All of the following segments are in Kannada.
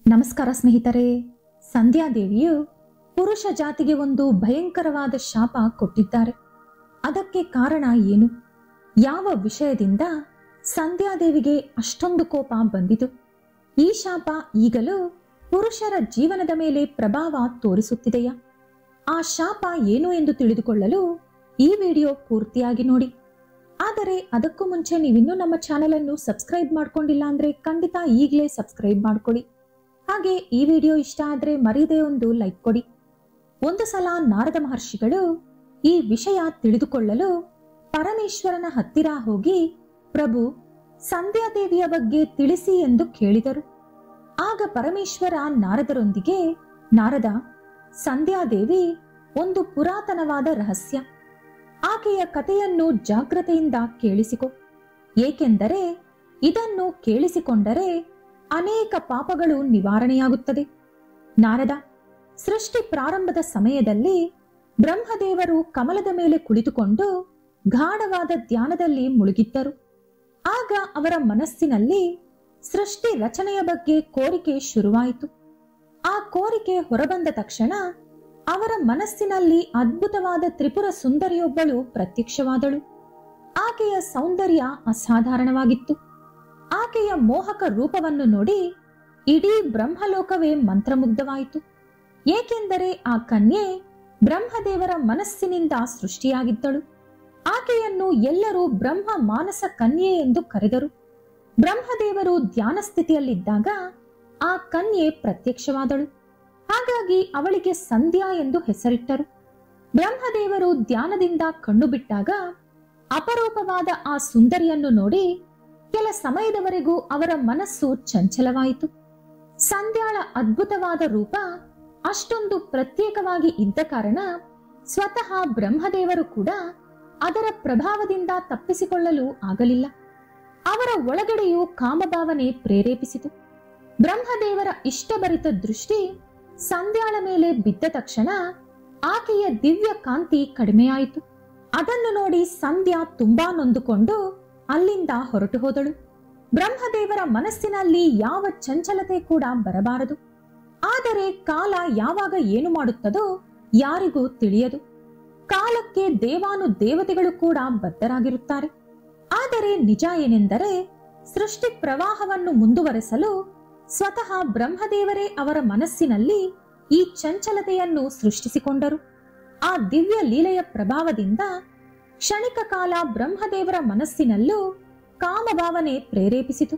ನಮಸ್ಕಾರ ಸ್ನೇಹಿತರೆ. ಸಂಧ್ಯಾದೇವಿಯು ಪುರುಷ ಜಾತಿಗೆ ಒಂದು ಭಯಂಕರವಾದ ಶಾಪ ಕೊಟ್ಟಿದ್ದಾರೆ. ಅದಕ್ಕೆ ಕಾರಣ ಏನು? ಯಾವ ವಿಷಯದಿಂದ ಸಂಧ್ಯಾದೇವಿಗೆ ಅಷ್ಟೊಂದು ಕೋಪ ಬಂದಿತು? ಈ ಶಾಪ ಈಗಲೂ ಪುರುಷರ ಜೀವನದ ಮೇಲೆ ಪ್ರಭಾವ ತೋರಿಸುತ್ತಿದೆಯಾ? ಆ ಶಾಪ ಏನು ಎಂದು ತಿಳಿದುಕೊಳ್ಳಲು ಈ ವಿಡಿಯೋ ಪೂರ್ತಿಯಾಗಿ ನೋಡಿ. ಆದರೆ ಅದಕ್ಕೂ ಮುಂಚೆ ನೀವಿನ್ನೂ ನಮ್ಮ ಚಾನೆಲ್ ಅನ್ನು ಸಬ್ಸ್ಕ್ರೈಬ್ ಮಾಡ್ಕೊಂಡಿಲ್ಲ ಅಂದ್ರೆ ಖಂಡಿತ ಈಗಲೇ ಸಬ್ಸ್ಕ್ರೈಬ್ ಮಾಡ್ಕೊಳ್ಳಿ. ಹಾಗೆ ಈ ವಿಡಿಯೋ ಇಷ್ಟ ಆದ್ರೆ ಮರೀದೆ ಒಂದು ಲೈಕ್ ಕೊಡಿ. ಒಂದು ಸಲ ನಾರದ ಮಹರ್ಷಿಗಳು ಈ ವಿಷಯ ತಿಳಿದುಕೊಳ್ಳಲು ಪರಮೇಶ್ವರನ ಹತ್ತಿರ ಹೋಗಿ, ಪ್ರಭು, ಸಂಧ್ಯಾದೇವಿಯ ಬಗ್ಗೆ ತಿಳಿಸಿ ಎಂದು ಕೇಳಿದರು. ಆಗ ಪರಮೇಶ್ವರ ನಾರದರೊಂದಿಗೆ, ನಾರದ, ಸಂಧ್ಯಾದೇವಿ ಒಂದು ಪುರಾತನವಾದ ರಹಸ್ಯ. ಆಕೆಯ ಕಥೆಯನ್ನು ಜಾಗ್ರತೆಯಿಂದ ಕೇಳಿಸಿಕೊ. ಏಕೆಂದರೆ ಇದನ್ನು ಕೇಳಿಸಿಕೊಂಡರೆ ಅನೇಕ ಪಾಪಗಳು ನಿವಾರಣೆಯಾಗುತ್ತದೆ. ನಾರದ, ಸೃಷ್ಟಿ ಪ್ರಾರಂಭದ ಸಮಯದಲ್ಲಿ ಬ್ರಹ್ಮದೇವರು ಕಮಲದ ಮೇಲೆ ಕುಳಿತುಕೊಂಡು ಗಾಢವಾದ ಧ್ಯಾನದಲ್ಲಿ ಮುಳುಗಿದ್ದರು. ಆಗ ಅವರ ಮನಸ್ಸಿನಲ್ಲಿ ಸೃಷ್ಟಿ ರಚನೆಯ ಬಗ್ಗೆ ಕೋರಿಕೆ ಶುರುವಾಯಿತು. ಆ ಕೋರಿಕೆ ಹೊರಬಂದ ತಕ್ಷಣ ಅವರ ಮನಸ್ಸಿನಲ್ಲಿ ಅದ್ಭುತವಾದ ತ್ರಿಪುರ ಸುಂದರಿಯೊಬ್ಬಳು ಪ್ರತ್ಯಕ್ಷವಾದಳು. ಆಕೆಯ ಸೌಂದರ್ಯ ಅಸಾಧಾರಣವಾಗಿತ್ತು. ಆಕೆಯ ಮೋಹಕ ರೂಪವನ್ನು ನೋಡಿ ಇಡೀ ಬ್ರಹ್ಮಲೋಕವೇ ಮಂತ್ರಮುಗ್ಧವಾಯಿತು. ಏಕೆಂದರೆ ಆ ಕನ್ಯೆ ಬ್ರಹ್ಮದೇವರ ಮನಸ್ಸಿನಿಂದ ಸೃಷ್ಟಿಯಾಗಿದ್ದಳು. ಆಕೆಯನ್ನು ಎಲ್ಲರೂ ಬ್ರಹ್ಮ ಮಾನಸ ಕನ್ಯೆ ಎಂದು ಕರೆದರು. ಬ್ರಹ್ಮದೇವರು ಧ್ಯಾನ ಸ್ಥಿತಿಯಲ್ಲಿದ್ದಾಗ ಆ ಕನ್ಯೆ ಪ್ರತ್ಯಕ್ಷವಾದಳು. ಹಾಗಾಗಿ ಅವಳಿಗೆ ಸಂಧ್ಯಾ ಎಂದು ಹೆಸರಿಟ್ಟರು. ಬ್ರಹ್ಮದೇವರು ಧ್ಯಾನದಿಂದ ಕಣ್ಣು ಬಿಟ್ಟಾಗ ಅಪರೂಪವಾದ ಆ ಸುಂದರಿಯನ್ನು ನೋಡಿ ಕೆಲ ಸಮಯದವರೆಗೂ ಅವರ ಮನಸ್ಸು ಚಂಚಲವಾಯಿತು. ಸಂಧ್ಯಾಳ ಅದ್ಭುತವಾದ ರೂಪ ಅಷ್ಟೊಂದು ಪ್ರತ್ಯೇಕವಾಗಿ ಇದ್ದ ಕಾರಣ ಸ್ವತಃ ಬ್ರಹ್ಮದೇವರು ಕೂಡ ಅದರ ಪ್ರಭಾವದಿಂದ ತಪ್ಪಿಸಿಕೊಳ್ಳಲು ಆಗಲಿಲ್ಲ. ಅವರ ಒಳಗಡೆಯೂ ಕಾಮಭಾವನೆ ಪ್ರೇರೇಪಿಸಿತು. ಬ್ರಹ್ಮದೇವರ ಇಷ್ಟಭರಿತ ದೃಷ್ಟಿ ಸಂಧ್ಯಾಳ ಮೇಲೆ ಬಿದ್ದ ತಕ್ಷಣ ಆಕೆಯ ದಿವ್ಯ ಕಾಂತಿ ಕಡಿಮೆಯಾಯಿತು. ಅದನ್ನು ನೋಡಿ ಸಂಧ್ಯಾ ತುಂಬಾ ನೊಂದುಕೊಂಡು ಅಲ್ಲಿಂದ ಹೊರಟು ಹೋದಳು. ಬ್ರಹ್ಮದೇವರ ಮನಸ್ಸಿನಲ್ಲಿ ಯಾವ ಚಂಚಲತೆ ಕೂಡ ಬರಬಾರದು. ಆದರೆ ಕಾಲ ಯಾವಾಗ ಏನು ಮಾಡುತ್ತದೋ ಯಾರಿಗೂ ತಿಳಿಯದು. ಕಾಲಕ್ಕೆ ದೇವಾನು ದೇವತೆಗಳು ಕೂಡ ಬದ್ಧರಾಗಿರುತ್ತಾರೆ. ಆದರೆ ನಿಜ ಏನೆಂದರೆ ಸೃಷ್ಟಿ ಪ್ರವಾಹವನ್ನು ಮುಂದುವರೆಸಲು ಸ್ವತಃ ಬ್ರಹ್ಮದೇವರೇ ಅವರ ಮನಸ್ಸಿನಲ್ಲಿ ಈ ಚಂಚಲತೆಯನ್ನು ಸೃಷ್ಟಿಸಿಕೊಂಡರು. ಆ ದಿವ್ಯ ಲೀಲೆಯ ಪ್ರಭಾವದಿಂದ ಕ್ಷಣಿಕ ಕಾಲ ಬ್ರಹ್ಮದೇವರ ಮನಸ್ಸಿನಲ್ಲೂ ಕಾಮಭಾವನೆ ಪ್ರೇರೇಪಿಸಿತು.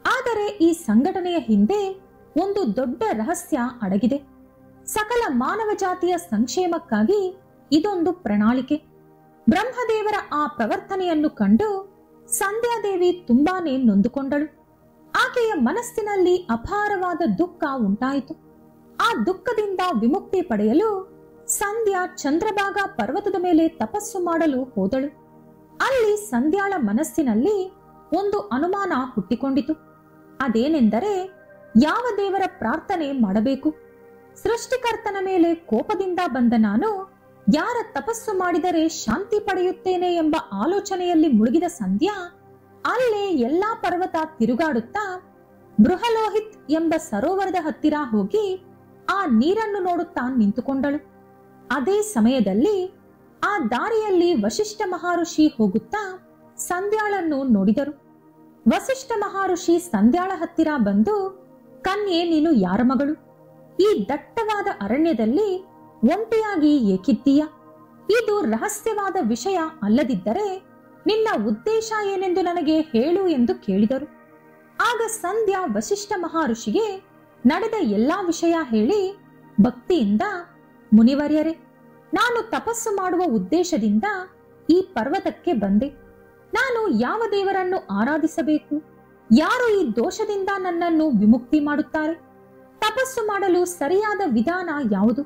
ಆದರೆ ಈ ಸಂಘಟನೆಯ ಹಿಂದೆ ಒಂದು ದೊಡ್ಡ ರಹಸ್ಯ ಅಡಗಿದೆ. ಸಕಲ ಮಾನವ ಜಾತಿಯ ಸಂಕ್ಷೇಮಕ್ಕಾಗಿ ಇದೊಂದು ಪ್ರಣಾಳಿಕೆ. ಬ್ರಹ್ಮದೇವರ ಆ ಪ್ರವರ್ತನೆಯನ್ನು ಕಂಡು ಸಂಧ್ಯಾದೇವಿ ತುಂಬಾನೇ ನೊಂದುಕೊಂಡಳು. ಆಕೆಯ ಮನಸ್ಸಿನಲ್ಲಿ ಅಪಾರವಾದ ದುಃಖ ಉಂಟಾಯಿತು. ಆ ದುಃಖದಿಂದ ವಿಮುಕ್ತಿ ಪಡೆಯಲು ಸಂಧ್ಯಾ ಚಂದ್ರಭಾಗ ಪರ್ವತದ ಮೇಲೆ ತಪಸ್ಸು ಮಾಡಲು ಹೋದಳು. ಅಲ್ಲಿ ಸಂಧ್ಯಾಳ ಮನಸ್ಸಿನಲ್ಲಿ ಒಂದು ಅನುಮಾನ ಹುಟ್ಟಿಕೊಂಡಿತು. ಅದೇನೆಂದರೆ ಯಾವ ದೇವರ ಪ್ರಾರ್ಥನೆ ಮಾಡಬೇಕು? ಸೃಷ್ಟಿಕರ್ತನ ಮೇಲೆ ಕೋಪದಿಂದ ಬಂದ ನಾನು ಯಾರ ತಪಸ್ಸು ಮಾಡಿದರೆ ಶಾಂತಿ ಪಡೆಯುತ್ತೇನೆ ಎಂಬ ಆಲೋಚನೆಯಲ್ಲಿ ಮುಳುಗಿದ ಸಂಧ್ಯಾ ಅಲ್ಲೇ ಎಲ್ಲಾ ಪರ್ವತ ತಿರುಗಾಡುತ್ತಾ ಬೃಹಲೋಹಿತ್ ಎಂಬ ಸರೋವರದ ಹತ್ತಿರ ಹೋಗಿ ಆ ನೀರನ್ನು ನೋಡುತ್ತಾ ನಿಂತುಕೊಂಡಳು. ಅದೇ ಸಮಯದಲ್ಲಿ ಆ ದಾರಿಯಲ್ಲಿ ವಸಿಷ್ಠ ಮಹರ್ಷಿ ಹೋಗುತ್ತಾ ಸಂಧ್ಯಾಳನ್ನು ನೋಡಿದರು. ವಸಿಷ್ಠ ಮಹರ್ಷಿ ಸಂಧ್ಯಾಳ ಹತ್ತಿರ ಬಂದು, ಕನ್ಯೆ, ನೀನು ಯಾರ ಮಗಳು? ಈ ದಟ್ಟವಾದ ಅರಣ್ಯದಲ್ಲಿ ಒಂಟಿಯಾಗಿ ಏಕಿದ್ದೀಯ? ಇದು ರಹಸ್ಯವಾದ ವಿಷಯ ಅಲ್ಲದಿದ್ದರೆ ನಿನ್ನ ಉದ್ದೇಶ ಏನೆಂದು ನನಗೆ ಹೇಳು ಎಂದು ಕೇಳಿದರು. ಆಗ ಸಂಧ್ಯಾ ವಸಿಷ್ಠ ಮಹರ್ಷಿಗೆ ನಡೆದ ಎಲ್ಲಾ ವಿಷಯ ಹೇಳಿ ಭಕ್ತಿಯಿಂದ, ಮುನಿವರ್ಯರೇ, ನಾನು ತಪಸ್ಸು ಮಾಡುವ ಉದ್ದೇಶದಿಂದ ಈ ಪರ್ವತಕ್ಕೆ ಬಂದೆ. ನಾನು ಯಾವ ದೇವರನ್ನು ಆರಾಧಿಸಬೇಕು? ಯಾರು ಈ ದೋಷದಿಂದ ನನ್ನನ್ನು ವಿಮುಕ್ತಿ ಮಾಡುತ್ತಾರೆ? ತಪಸ್ಸು ಮಾಡಲು ಸರಿಯಾದ ವಿಧಾನ ಯಾವುದು?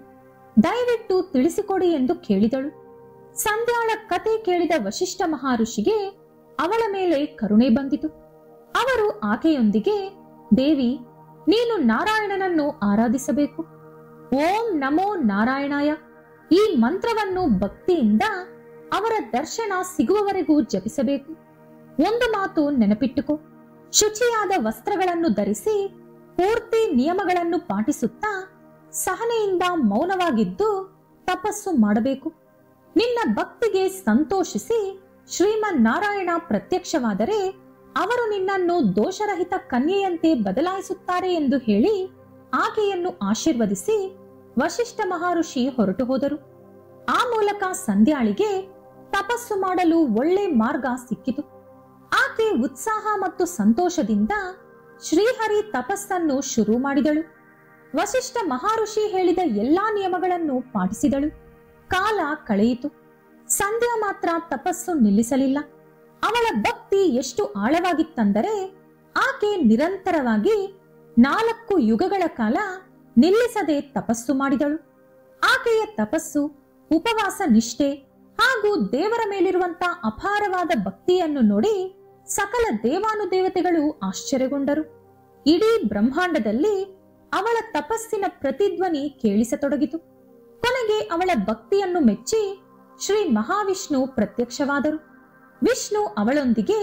ದಯವಿಟ್ಟು ತಿಳಿಸಿಕೊಡಿ ಎಂದು ಕೇಳಿದಳು. ಸಂಧ್ಯಾಳ ಕತೆ ಕೇಳಿದ ವಸಿಷ್ಠ ಮಹರ್ಷಿಗೆ ಅವಳ ಮೇಲೆ ಕರುಣೆ ಬಂದಿತು. ಅವರು ಆಕೆಯೊಂದಿಗೆ, ದೇವಿ, ನೀನು ನಾರಾಯಣನನ್ನು ಆರಾಧಿಸಬೇಕು. ಓಂ ನಮೋ ನಾರಾಯಣಾಯ ಈ ಮಂತ್ರವನ್ನು ಭಕ್ತಿಯಿಂದ ಅವರ ದರ್ಶನ ಸಿಗುವವರೆಗೂ ಜಪಿಸಬೇಕು. ಒಂದು ಮಾತು ನೆನಪಿಟ್ಟುಕೋ, ಶುಚಿಯಾದ ವಸ್ತ್ರಗಳನ್ನು ಧರಿಸಿ ಪೂರ್ತಿ ನಿಯಮಗಳನ್ನು ಪಾಟಿಸುತ್ತಾ ಸಹನೆಯಿಂದ ಮೌನವಾಗಿದ್ದು ತಪಸ್ಸು ಮಾಡಬೇಕು. ನಿನ್ನ ಭಕ್ತಿಗೆ ಸಂತೋಷಿಸಿ ಶ್ರೀಮನ್ನಾರಾಯಣ ಪ್ರತ್ಯಕ್ಷವಾದರೆ ಅವರು ನಿನ್ನನ್ನು ದೋಷರಹಿತ ಕನ್ಯೆಯಂತೆ ಬದಲಾಯಿಸುತ್ತಾರೆ ಎಂದು ಹೇಳಿ ಆಕೆಯನ್ನು ಆಶೀರ್ವದಿಸಿ ವಶಿಷ್ಠ ಮಹರ್ಷಿ ಹೊರಟು ಹೋದರು. ಆ ಮೂಲಕ ಸಂಧ್ಯಾಳಿಗೆ ತಪಸ್ಸು ಮಾಡಲು ಒಳ್ಳೆ ಮಾರ್ಗ ಸಿಕ್ಕಿತು. ಆಕೆ ಉತ್ಸಾಹ ಮತ್ತು ಸಂತೋಷದಿಂದ ಶ್ರೀಹರಿ ತಪಸ್ಸನ್ನು ಶುರು ಮಾಡಿದಳು. ವಶಿಷ್ಠ ಮಹರ್ಷಿ ಹೇಳಿದ ಎಲ್ಲಾ ನಿಯಮಗಳನ್ನು ಪಾಟಿಸಿದಳು. ಕಾಲ ಕಳೆಯಿತು. ಸಂಧ್ಯಾ ಮಾತ್ರ ತಪಸ್ಸು ನಿಲ್ಲಿಸಲಿಲ್ಲ. ಅವಳ ಭಕ್ತಿ ಎಷ್ಟು ಆಳವಾಗಿತ್ತಂದರೆ ಆಕೆ ನಿರಂತರವಾಗಿ 4 ಯುಗಗಳ ಕಾಲ ನಿಲ್ಲಿಸದೆ ತಪಸ್ಸು ಮಾಡಿದಳು. ಆಕೆಯ ತಪಸ್ಸು, ಉಪವಾಸ ನಿಷ್ಠೆ ಹಾಗೂ ದೇವರ ಮೇಲಿರುವಂತಹ ಅಪಾರವಾದ ಭಕ್ತಿಯನ್ನು ನೋಡಿ ಸಕಲ ದೇವಾನುದೇವತೆಗಳು ಆಶ್ಚರ್ಯಗೊಂಡರು. ಇಡೀ ಬ್ರಹ್ಮಾಂಡದಲ್ಲಿ ಅವಳ ತಪಸ್ಸಿನ ಪ್ರತಿಧ್ವನಿ ಕೇಳಿಸತೊಡಗಿತು. ಕೊನೆಗೆ ಅವಳ ಭಕ್ತಿಯನ್ನು ಮೆಚ್ಚಿ ಶ್ರೀ ಮಹಾವಿಷ್ಣು ಪ್ರತ್ಯಕ್ಷವಾದರು. ವಿಷ್ಣು ಅವಳೊಂದಿಗೆ,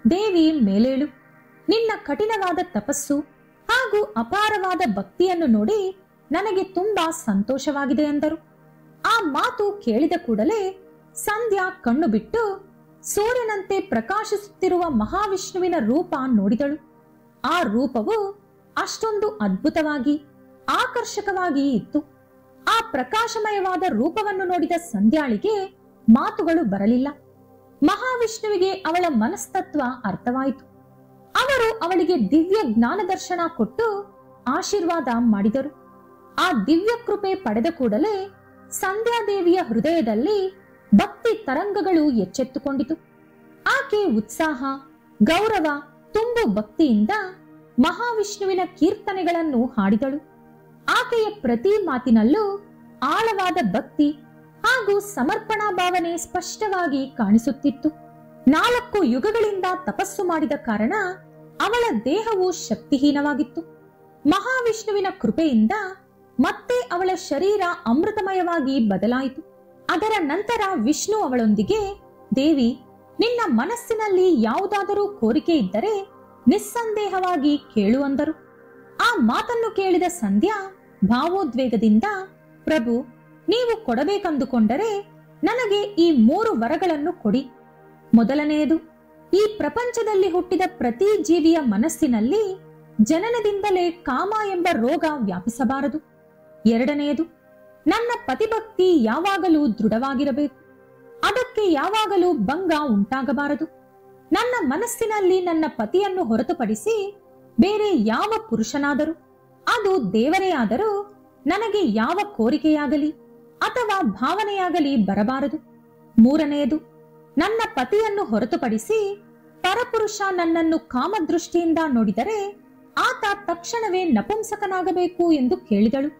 ದೇವಿ ಮೇಲೇಳು, ನಿನ್ನ ಕಠಿಣವಾದ ತಪಸ್ಸು ಹಾಗೂ ಅಪಾರವಾದ ಭಕ್ತಿಯನ್ನು ನೋಡಿ ನನಗೆ ತುಂಬಾ ಸಂತೋಷವಾಗಿದೆ ಎಂದರು. ಆ ಮಾತು ಕೇಳಿದ ಕೂಡಲೇ ಸಂಧ್ಯಾ ಕಣ್ಣು ಬಿಟ್ಟು ಸೂರ್ಯನಂತೆ ಪ್ರಕಾಶಿಸುತ್ತಿರುವ ಮಹಾವಿಷ್ಣುವಿನ ರೂಪ ನೋಡಿದಳು. ಆ ರೂಪವು ಅಷ್ಟೊಂದು ಅದ್ಭುತವಾಗಿ ಆಕರ್ಷಕವಾಗಿ ಇತ್ತು. ಆ ಪ್ರಕಾಶಮಯವಾದ ರೂಪವನ್ನು ನೋಡಿದ ಸಂಧ್ಯಾಳಿಗೆ ಮಾತುಗಳು ಬರಲಿಲ್ಲ. ಮಹಾವಿಷ್ಣುವಿಗೆ ಅವಳ ಮನಸ್ತತ್ವ ಅರ್ಥವಾಯಿತು. ಅವರು ಅವಳಿಗೆ ದಿವ್ಯ ಜ್ಞಾನ ದರ್ಶನ ಕೊಟ್ಟು ಆಶೀರ್ವಾದ ಮಾಡಿದರು. ಆ ದಿವ್ಯ ಕೃಪೆ ಪಡೆದ ಕೂಡಲೇ ಸಂಧ್ಯಾದೇವಿಯ ಹೃದಯದಲ್ಲಿ ಭಕ್ತಿ ತರಂಗಗಳು ಎಚ್ಚೆತ್ತುಕೊಂಡಿತು. ಆಕೆ ಉತ್ಸಾಹ, ಗೌರವ ತುಂಬು ಭಕ್ತಿಯಿಂದ ಮಹಾವಿಷ್ಣುವಿನ ಕೀರ್ತನೆಗಳನ್ನು ಹಾಡಿದಳು. ಆಕೆಯ ಪ್ರತಿ ಮಾತಿನಲ್ಲೂ ಆಳವಾದ ಭಕ್ತಿ ಹಾಗೂ ಸಮರ್ಪಣಾ ಭಾವನೆ ಸ್ಪಷ್ಟವಾಗಿ ಕಾಣಿಸುತ್ತಿತ್ತು. 4 ಯುಗಗಳಿಂದ ತಪಸ್ಸು ಮಾಡಿದ ಕಾರಣ ಅವಳ ದೇಹವು ಶಕ್ತಿಹೀನವಾಗಿತ್ತು. ಮಹಾವಿಷ್ಣುವಿನ ಕೃಪೆಯಿಂದ ಮತ್ತೆ ಅವಳ ಶರೀರ ಅಮೃತಮಯವಾಗಿ ಬದಲಾಯಿತು. ಅದರ ನಂತರ ವಿಷ್ಣು ಅವಳೊಂದಿಗೆ, ದೇವಿ, ನಿನ್ನ ಮನಸ್ಸಿನಲ್ಲಿ ಯಾವುದಾದರೂ ಕೋರಿಕೆ ಇದ್ದರೆ ನಿಸ್ಸಂದೇಹವಾಗಿ ಕೇಳು ಅಂದರು. ಆ ಮಾತನ್ನು ಕೇಳಿದ ಸಂಧ್ಯಾ ಭಾವೋದ್ವೇಗದಿಂದ, ಪ್ರಭು, ನೀವು ಕೊಡಬೇಕೆಂದುಕೊಂಡರೆ ನನಗೆ ಈ 3 ವರಗಳನ್ನು ಕೊಡಿ. ಮೊದಲನೆಯದು, ಈ ಪ್ರಪಂಚದಲ್ಲಿ ಹುಟ್ಟಿದ ಪ್ರತಿ ಜೀವಿಯ ಮನಸ್ಸಿನಲ್ಲಿ ಜನನದಿಂದಲೇ ಕಾಮ ಎಂಬ ರೋಗ ವ್ಯಾಪಿಸಬಾರದು. ಎರಡನೆಯದು, ನನ್ನ ಪತಿಭಕ್ತಿ ಯಾವಾಗಲೂ ದೃಢವಾಗಿರಬೇಕು. ಅದಕ್ಕೆ ಯಾವಾಗಲೂ ಭಂಗ ಉಂಟಾಗಬಾರದು. ನನ್ನ ಮನಸ್ಸಿನಲ್ಲಿ ನನ್ನ ಪತಿಯನ್ನು ಹೊರತುಪಡಿಸಿ ಬೇರೆ ಯಾವ ಪುರುಷನಾದರೂ, ಅದು ದೇವರೇ ಆದರೂ, ನನಗೆ ಯಾವ ಕೋರಿಕೆಯಾಗಲಿ ಅಥವಾ ಭಾವನೆಯಾಗಲಿ ಬರಬಾರದು. ಮೂರನೆಯದು, ನನ್ನ ಪತಿಯನ್ನು ಹೊರತುಪಡಿಸಿ ಪರಪುರುಷ ನನ್ನನ್ನು ಕಾಮದೃಷ್ಟಿಯಿಂದ ನೋಡಿದರೆ ಆತ ತಕ್ಷಣವೇ ನಪುಂಸಕನಾಗಬೇಕು ಎಂದು ಕೇಳಿದಳು.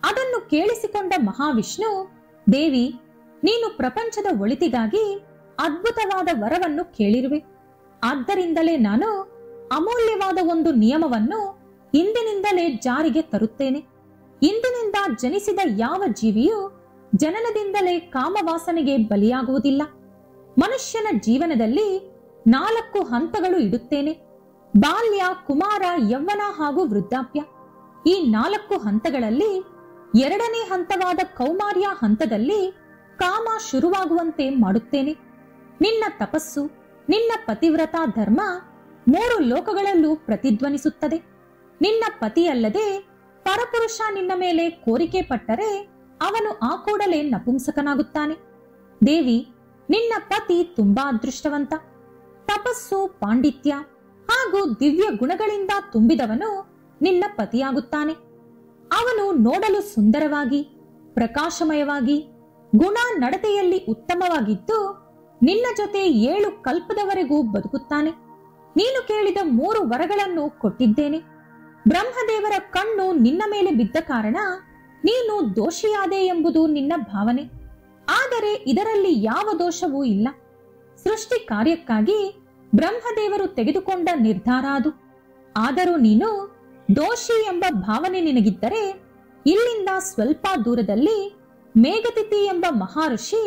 ಅದನ್ನು ಕೇಳಿಸಿಕೊಂಡ ಮಹಾವಿಷ್ಣು, ದೇವಿ, ನೀನು ಪ್ರಪಂಚದ ಒಳಿತಿಗಾಗಿ ಅದ್ಭುತವಾದ ವರವನ್ನು ಕೇಳಿರುವೆ. ಆದ್ದರಿಂದಲೇ ನಾನು ಅಮೂಲ್ಯವಾದ ಒಂದು ನಿಯಮವನ್ನು ಇಂದಿನಿಂದಲೇ ಜಾರಿಗೆ ತರುತ್ತೇನೆ. ಇಂದಿನಿಂದ ಜನಿಸಿದ ಯಾವ ಜೀವಿಯೂ ಜನನದಿಂದಲೇ ಕಾಮವಾಸನೆಗೆ ಬಲಿಯಾಗುವುದಿಲ್ಲ. ಮನುಷ್ಯನ ಜೀವನದಲ್ಲಿ 4 ಹಂತಗಳು ಇಡುತ್ತೇನೆ: ಬಾಲ್ಯ, ಕುಮಾರ, ಯೌವನ ಹಾಗೂ ವೃದ್ಧಾಪ್ಯ. ಈ 4 ಹಂತಗಳಲ್ಲಿ 2ನೇ ಹಂತವಾದ ಕೌಮಾರ್ಯ ಹಂತದಲ್ಲಿ ಕಾಮ ಶುರುವಾಗುವಂತೆ ಮಾಡುತ್ತೇನೆ. ನಿನ್ನ ತಪಸ್ಸು, ನಿನ್ನ ಪತಿವ್ರತಾ ಧರ್ಮ 3 ಲೋಕಗಳಲ್ಲೂ ಪ್ರತಿಧ್ವನಿಸುತ್ತದೆ. ನಿನ್ನ ಪತಿಯಲ್ಲದೆ ಪರಪುರುಷ ನಿನ್ನ ಮೇಲೆ ಕೋರಿಕೆ ಪಟ್ಟರೆ ಅವನು ಆ ಕೂಡಲೇ ನಪುಂಸಕನಾಗುತ್ತಾನೆ. ದೇವಿ, ನಿನ್ನ ಪತಿ ತುಂಬಾ ಅದೃಷ್ಟವಂತ. ತಪಸ್ಸು, ಪಾಂಡಿತ್ಯ ಹಾಗೂ ದಿವ್ಯ ಗುಣಗಳಿಂದ ತುಂಬಿದವನು ನಿನ್ನ ಪತಿಯಾಗುತ್ತಾನೆ. ಅವನು ನೋಡಲು ಸುಂದರವಾಗಿ, ಪ್ರಕಾಶಮಯವಾಗಿ, ಗುಣ ನಡತೆಯಲ್ಲಿ ಉತ್ತಮವಾಗಿದ್ದು ನಿನ್ನ ಜೊತೆ 7 ಕಲ್ಪದವರೆಗೂ ಬದುಕುತ್ತಾನೆ. ನೀನು ಕೇಳಿದ 3 ವರಗಳನ್ನು ಕೊಟ್ಟಿದ್ದೇನೆ. ಬ್ರಹ್ಮದೇವರ ಕಣ್ಣು ನಿನ್ನ ಮೇಲೆ ಬಿದ್ದ ಕಾರಣ ನೀನು ದೋಷಿಯಾದೆ ಎಂಬುದು ನಿನ್ನ ಭಾವನೆ. ಆದರೆ ಇದರಲ್ಲಿ ಯಾವ ದೋಷವೂ ಇಲ್ಲ. ಸೃಷ್ಟಿ ಕಾರ್ಯಕ್ಕಾಗಿ ಬ್ರಹ್ಮದೇವರು ತೆಗೆದುಕೊಂಡ ನಿರ್ಧಾರ ಅದು. ಆದರೂ ನೀನು ದೋಷಿ ಎಂಬ ಭಾವನೆ ನಿನಗಿದ್ದರೆ ಇಲ್ಲಿಂದ ಸ್ವಲ್ಪ ದೂರದಲ್ಲಿ ಮೇಘತಿಥಿ ಎಂಬ ಮಹರ್ಷಿ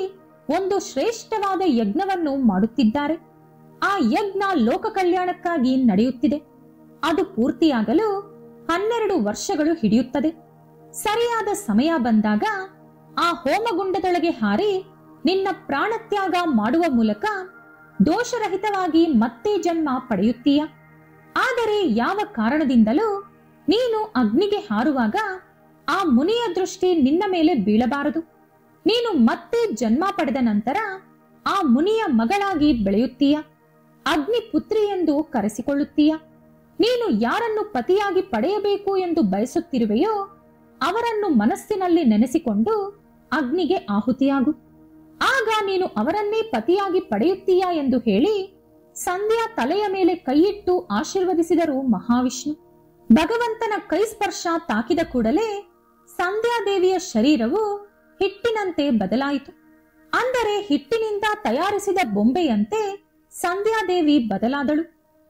ಒಂದು ಶ್ರೇಷ್ಠವಾದ ಯಜ್ಞವನ್ನು ಮಾಡುತ್ತಿದ್ದಾರೆ. ಆ ಯಜ್ಞ ಲೋಕ ಕಲ್ಯಾಣಕ್ಕಾಗಿ ನಡೆಯುತ್ತಿದೆ. ಅದು ಪೂರ್ತಿಯಾಗಲು 12 ವರ್ಷಗಳು ಹಿಡಿಯುತ್ತದೆ. ಸರಿಯಾದ ಸಮಯ ಬಂದಾಗ ಆ ಹೋಮಗುಂಡದೊಳಗೆ ಹಾರಿ ನಿನ್ನ ಪ್ರಾಣತ್ಯಾಗ ಮಾಡುವ ಮೂಲಕ ದೋಷರಹಿತವಾಗಿ ಮತ್ತೆ ಜನ್ಮ ಪಡೆಯುತ್ತೀಯ. ಆದರೆ ಯಾವ ಕಾರಣದಿಂದಲೂ ನೀನು ಅಗ್ನಿಗೆ ಹಾರುವಾಗ ಆ ಮುನಿಯ ದೃಷ್ಟಿ ನಿನ್ನ ಮೇಲೆ ಬೀಳಬಾರದು. ನೀನು ಮತ್ತೆ ಜನ್ಮ ಪಡೆದ ನಂತರ ಆ ಮುನಿಯ ಮಗಳಾಗಿ ಬೆಳೆಯುತ್ತೀಯ. ಅಗ್ನಿ ಪುತ್ರಿ ಎಂದು ಕರೆಸಿಕೊಳ್ಳುತ್ತೀಯ. ನೀನು ಯಾರನ್ನು ಪತಿಯಾಗಿ ಪಡೆಯಬೇಕು ಎಂದು ಬಯಸುತ್ತಿರುವೆಯೋ ಅವರನ್ನು ಮನಸ್ಸಿನಲ್ಲಿ ನೆನೆಸಿಕೊಂಡು ಅಗ್ನಿಗೆ ಆಹುತಿಯಾಗು. ಆಗ ನೀನು ಅವರನ್ನೇ ಪತಿಯಾಗಿ ಪಡೆಯುತ್ತೀಯ ಎಂದು ಹೇಳಿ ಸಂಧ್ಯಾ ತಲೆಯ ಮೇಲೆ ಕೈಯಿಟ್ಟು ಆಶೀರ್ವದಿಸಿದರು ಮಹಾವಿಷ್ಣು. ಭಗವಂತನ ಕೈ ಸ್ಪರ್ಶ ತಾಕಿದ ಕೂಡಲೇ ಸಂಧ್ಯಾದೇವಿಯ ಶರೀರವು ಹಿಟ್ಟಿನಂತೆ ಬದಲಾಯಿತು. ಅಂದರೆ ಹಿಟ್ಟಿನಿಂದ ತಯಾರಿಸಿದ ಬೊಂಬೆಯಂತೆ ಸಂಧ್ಯಾದೇವಿ ಬದಲಾದಳು.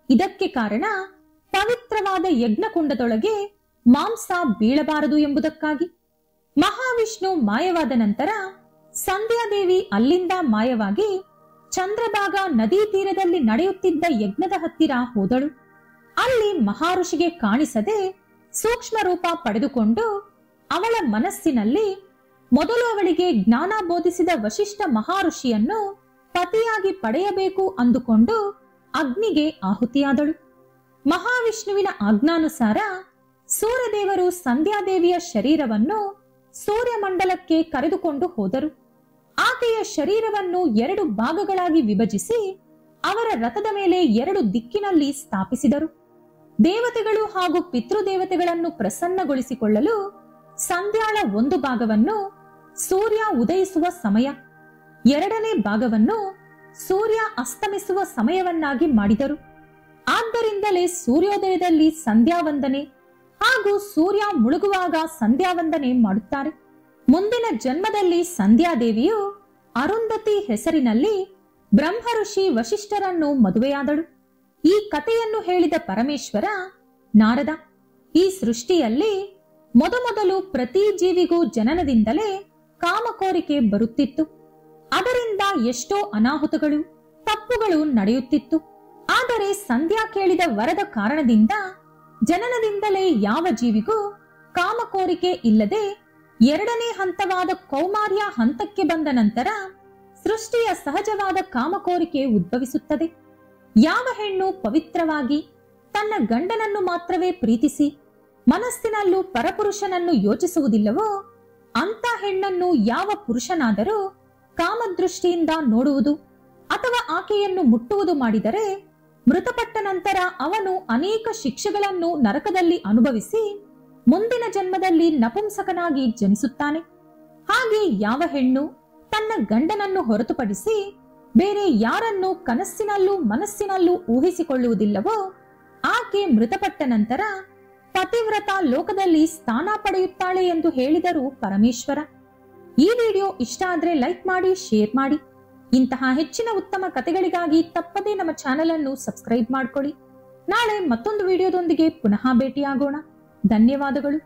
ಇದಕ್ಕೆ ಕಾರಣ ಪವಿತ್ರವಾದ ಯಜ್ಞಕುಂಡದೊಳಗೆ ಮಾಂಸ ಬೀಳಬಾರದು ಎಂಬುದಕ್ಕಾಗಿ. ಮಹಾವಿಷ್ಣು ಮಾಯವಾದ ನಂತರ ಸಂಧ್ಯಾದೇವಿ ಅಲ್ಲಿಂದ ಮಾಯವಾಗಿ ಚಂದ್ರಭಾಗ ನದಿ ತೀರದಲ್ಲಿ ನಡೆಯುತ್ತಿದ್ದ ಯಜ್ಞದ ಹತ್ತಿರ ಹೋದಳು. ಅಲ್ಲಿ ಮಹಾಋಷಿಗೆ ಕಾಣಿಸದೆ ಸೂಕ್ಷ್ಮ ರೂಪ ಪಡೆದುಕೊಂಡು ಅವಳ ಮನಸ್ಸಿನಲ್ಲಿ ಮೊದಲು ಅವಳಿಗೆ ಜ್ಞಾನ ಬೋಧಿಸಿದ ವಶಿಷ್ಠ ಮಹಾಋಷಿಯನ್ನು ಪತಿಯಾಗಿ ಪಡೆಯಬೇಕು ಅಂದುಕೊಂಡು ಅಗ್ನಿಗೆ ಆಹುತಿಯಾದಳು. ಮಹಾವಿಷ್ಣುವಿನ ಆಜ್ಞಾನುಸಾರ ಸೂರ್ಯದೇವರು ಸಂಧ್ಯಾದೇವಿಯ ಶರೀರವನ್ನು ಸೂರ್ಯಮಂಡಲಕ್ಕೆ ಕರೆದುಕೊಂಡು ಹೋದರು. ಆಕೆಯ ಶರೀರವನ್ನು 2 ಭಾಗಗಳಾಗಿ ವಿಭಜಿಸಿ ಅವರ ರಥದ ಮೇಲೆ 2 ದಿಕ್ಕಿನಲ್ಲಿ ಸ್ಥಾಪಿಸಿದರು. ದೇವತೆಗಳು ಹಾಗೂ ಪಿತೃದೇವತೆಗಳನ್ನು ಪ್ರಸನ್ನಗೊಳಿಸಿಕೊಳ್ಳಲು ಸಂಧ್ಯಾಳ 1 ಭಾಗವನ್ನು ಸೂರ್ಯ ಉದಯಿಸುವ ಸಮಯ, 2ನೇ ಭಾಗವನ್ನು ಸೂರ್ಯ ಅಸ್ತಮಿಸುವ ಸಮಯವನ್ನಾಗಿ ಮಾಡಿದರು. ಆದ್ದರಿಂದಲೇ ಸೂರ್ಯೋದಯದಲ್ಲಿ ಸಂಧ್ಯಾ ವಂದನೆ ಹಾಗೂ ಸೂರ್ಯ ಮುಳುಗುವಾಗ ಸಂಧ್ಯಾ ವಂದನೆ ಮಾಡುತ್ತಾರೆ. ಮುಂದಿನ ಜನ್ಮದಲ್ಲಿ ಸಂಧ್ಯಾದೇವಿಯು ಅರುಂಧತಿ ಹೆಸರಿನಲ್ಲಿ ಬ್ರಹ್ಮಋಷಿ ವಶಿಷ್ಠರನ್ನು ಮದುವೆಯಾದಳು. ಈ ಕಥೆಯನ್ನು ಹೇಳಿದ ಪರಮೇಶ್ವರ ನಾರದ, ಈ ಸೃಷ್ಟಿಯಲ್ಲಿ ಮೊದಮೊದಲು ಪ್ರತಿ ಜೀವಿಗೂ ಜನನದಿಂದಲೇ ಕಾಮಕೋರಿಕೆ ಬರುತ್ತಿತ್ತು. ಅದರಿಂದ ಎಷ್ಟೋ ಅನಾಹುತಗಳು, ತಪ್ಪುಗಳು ನಡೆಯುತ್ತಿತ್ತು. ಆದರೆ ಸಂಧ್ಯಾ ಕೇಳಿದ ವರದ ಕಾರಣದಿಂದ ಜನನದಿಂದಲೇ ಯಾವ ಜೀವಿಗೂ ಕಾಮಕೋರಿಕೆ ಇಲ್ಲದೆ 2ನೇ ಹಂತವಾದ ಕೌಮಾರ್ಯ ಹಂತಕ್ಕೆ ಬಂದ ನಂತರ ಸೃಷ್ಟಿಯ ಸಹಜವಾದ ಕಾಮಕೋರಿಕೆ ಉದ್ಭವಿಸುತ್ತದೆ. ಯಾವ ಹೆಣ್ಣು ಪವಿತ್ರವಾಗಿ ತನ್ನ ಗಂಡನನ್ನು ಮಾತ್ರವೇ ಪ್ರೀತಿಸಿ ಮನಸ್ಸಿನಲ್ಲೂ ಪರಪುರುಷನನ್ನು ಯೋಚಿಸುವುದಿಲ್ಲವೋ ಅಂತ ಹೆಣ್ಣನ್ನು ಯಾವ ಪುರುಷನಾದರೂ ಕಾಮದೃಷ್ಟಿಯಿಂದ ನೋಡುವುದು ಅಥವಾ ಆಕೆಯನ್ನು ಮುಟ್ಟುವುದು ಮಾಡಿದರೆ ಮೃತಪಟ್ಟ ನಂತರ ಅವನು ಅನೇಕ ಶಿಕ್ಷೆಗಳನ್ನು ನರಕದಲ್ಲಿ ಅನುಭವಿಸಿ ಮುಂದಿನ ಜನ್ಮದಲ್ಲಿ ನಪುಂಸಕನಾಗಿ ಜನಿಸುತ್ತಾನೆ. ಹಾಗೆ ಯಾವ ಹೆಣ್ಣು ತನ್ನ ಗಂಡನನ್ನು ಹೊರತುಪಡಿಸಿ ಬೇರೆ ಯಾರನ್ನು ಕನಸಿನಲ್ಲೂ ಮನಸ್ಸಿನಲ್ಲೂ ಊಹಿಸಿಕೊಳ್ಳುವುದಿಲ್ಲವೋ ಆಕೆ ಮೃತಪಟ್ಟ ನಂತರ ಪತಿವ್ರತ ಲೋಕದಲ್ಲಿ ಸ್ಥಾನ ಪಡೆಯುತ್ತಾಳೆ ಎಂದು ಹೇಳಿದರು ಪರಮೇಶ್ವರ. ಈ ವಿಡಿಯೋ ಇಷ್ಟ ಆದ್ರೆ ಲೈಕ್ ಮಾಡಿ, ಶೇರ್ ಮಾಡಿ. ಇಂತಹ ಹೆಚ್ಚಿನ ಉತ್ತಮ ಕಥೆಗಳಿಗಾಗಿ ತಪ್ಪದೇ ನಮ್ಮ ಚಾನೆಲ್ ಅನ್ನು ಸಬ್ಸ್ಕ್ರೈಬ್ ಮಾಡ್ಕೊಳ್ಳಿ. ನಾಳೆ ಮತ್ತೊಂದು ವಿಡಿಯೋದೊಂದಿಗೆ ಪುನಃ ಭೇಟಿಯಾಗೋಣ. ಧನ್ಯವಾದಗಳು.